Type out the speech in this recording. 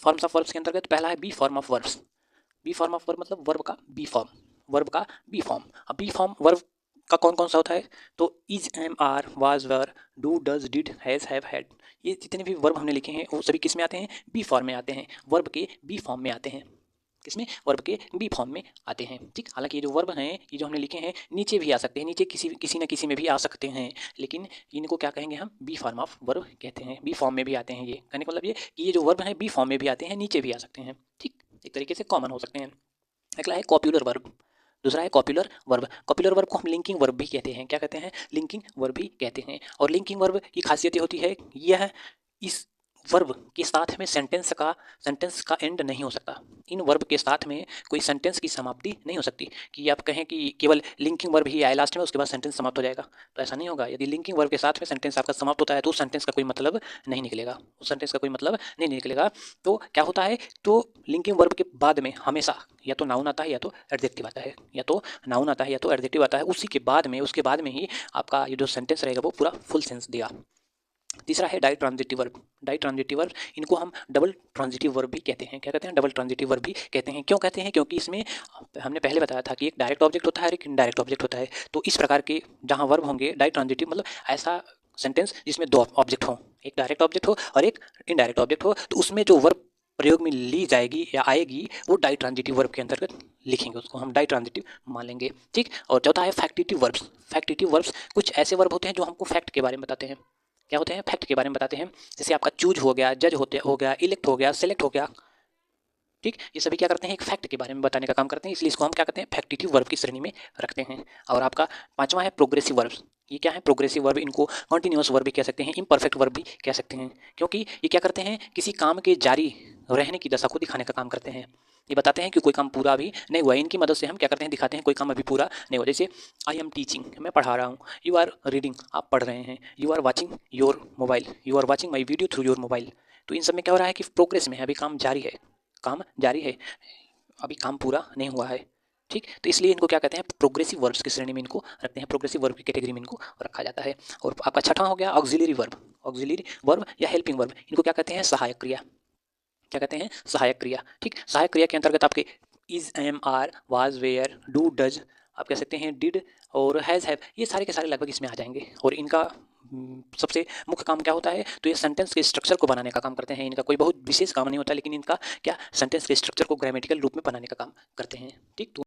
Forms of verbs के अंतर्गत पहला है B form of verbs. B form of verb मतलब वर्ब का बी फॉर्म, वर्ब का बी फॉर्म। अब बी फॉर्म वर्ब का कौन कौन सा होता है? तो is, am, are, was, were, do, does, did, has, have, had, ये जितने भी वर्ब हमने लिखे हैं वो सभी किस में आते हैं? बी फॉर्म में आते हैं, वर्ब के बी फॉर्म में आते हैं। किसमें? वर्ब के बी फॉर्म में आते हैं। ठीक, हालांकि ये जो वर्ब हैं, ये जो हमने लिखे हैं, नीचे भी आ सकते हैं, नीचे किसी न किसी में भी आ सकते हैं, लेकिन इनको क्या कहेंगे हम? बी फॉर्म ऑफ वर्ब कहते हैं, बी फॉर्म में भी आते हैं। ये कहने का मतलब ये कि ये जो वर्ब हैं बी फॉर्म में भी आते हैं, नीचे भी आ सकते हैं। ठीक, एक तरीके से कॉमन हो सकते हैं। अगला है कॉप्यूलर वर्ब, दूसरा है कॉप्यूलर वर्ब। कॉप्यूलर वर्ब को हम लिंकिंग वर्ब भी कहते हैं। क्या कहते हैं? लिंकिंग वर्ब भी कहते हैं। और लिंकिंग वर्ब की खासियत ये होती है, यह इस वर्ब के साथ में सेंटेंस का एंड नहीं हो सकता। इन वर्ब के साथ में कोई सेंटेंस की समाप्ति नहीं हो सकती कि आप कहें कि केवल लिंकिंग वर्ब ही आए लास्ट में, उसके बाद सेंटेंस समाप्त हो जाएगा, तो ऐसा नहीं होगा। यदि लिंकिंग वर्ब के साथ में सेंटेंस आपका समाप्त होता है तो उस सेंटेंस का कोई मतलब नहीं निकलेगा, उस सेंटेंस का कोई मतलब नहीं निकलेगा। तो क्या होता है? तो लिंकिंग वर्ब के बाद में हमेशा या तो नाउन आता है या तो एडजेक्टिव आता है, या तो नाउन आता है या तो एडजेक्टिव आता है। उसी के बाद में, उसके बाद में ही आपका ये जो सेंटेंस रहेगा वो पूरा फुल सेंस देगा। तीसरा है ditransitive verb. Ditransitive verb, इनको हम डबल ट्रांजिटिव वर्ब भी कहते हैं। क्या कहते हैं? डबल ट्रांजिटिव वर्ब भी कहते हैं। क्यों कहते हैं? क्योंकि इसमें हमने पहले बताया था कि एक डायरेक्ट ऑब्जेक्ट होता है और एक इनडायरेक्ट ऑब्जेक्ट होता है। तो इस प्रकार के जहाँ वर्ब होंगे डाई ट्रांजिटिव, मतलब ऐसा सेंटेंस जिसमें दो ऑब्जेक्ट हों, एक डायरेक्ट ऑब्जेक्ट हो और एक इनडायरेक्ट ऑब्जेक्ट हो, तो उसमें जो वर्ब प्रयोग में ली जाएगी या आएगी वो डाई ट्रांजिटिव वर्ब के अंतर्गत लिखेंगे, उसको हम डाई ट्रांजिटिव मान लेंगे। ठीक, और चौथा है फैक्टिटिव वर्ब्स। फैक्टिटिव वर्ब्स कुछ ऐसे वर्ब होते हैं जो हमको फैक्ट के बारे में बताते हैं। क्या होते हैं? फैक्ट के बारे में बताते हैं। जैसे आपका चूज हो गया, जज हो गया, इलेक्ट हो गया, सेलेक्ट हो गया। ठीक, ये सभी क्या करते हैं? एक फैक्ट के बारे में बताने का काम करते हैं, इसलिए इसको हम क्या कहते हैं? फैक्टिटिव वर्ब की श्रेणी में रखते हैं। और आपका पांचवा है प्रोग्रेसिव वर्ब्स। ये क्या है? प्रोग्रेसिव वर्ब, इनको कॉन्टिन्यूअस वर्ब भी कह सकते हैं, इम्परफेक्ट वर्ब भी कह सकते हैं, क्योंकि ये क्या करते हैं? किसी काम के जारी रहने की दशा को दिखाने का काम करते हैं। ये बताते हैं कि कोई काम पूरा अभी नहीं हुआ, इनकी मदद से हम क्या करते हैं? दिखाते हैं कोई काम अभी पूरा नहीं हुआ। जैसे आई एम टीचिंग, मैं पढ़ा रहा हूँ, यू आर रीडिंग, आप पढ़ रहे हैं, you are watching your mobile, you are watching my video through your mobile. तो इन सब में क्या हो रहा है कि प्रोग्रेस में है, अभी काम जारी है, काम जारी है, अभी काम पूरा नहीं हुआ है। ठीक, तो इसलिए इनको क्या कहते हैं? प्रोग्रेसिव वर्ब्स की श्रेणी में इनको रखते हैं, प्रोग्रेसिव वर्ब की कैटेगरी में इनको रखा जाता है। और आपका छठा हो गया ऑक्सिलरी वर्ब। ऑक्सिलरी वर्ब या हेल्पिंग वर्ब, इनको क्या कहते हैं? सहायक क्रिया। क्या कहते हैं? सहायक क्रिया। ठीक, सहायक क्रिया के अंतर्गत आपके is, am, are, was, were, do, does, आप कह सकते हैं डिड और हैज़, हैव, ये सारे के सारे लगभग इसमें आ जाएंगे। और इनका सबसे मुख्य काम क्या होता है? तो ये सेंटेंस के स्ट्रक्चर को बनाने का काम करते हैं। इनका कोई बहुत विशेष काम नहीं होता, लेकिन इनका क्या, सेंटेंस के स्ट्रक्चर को ग्रामेटिकल रूप में बनाने का काम करते हैं। ठीक, तो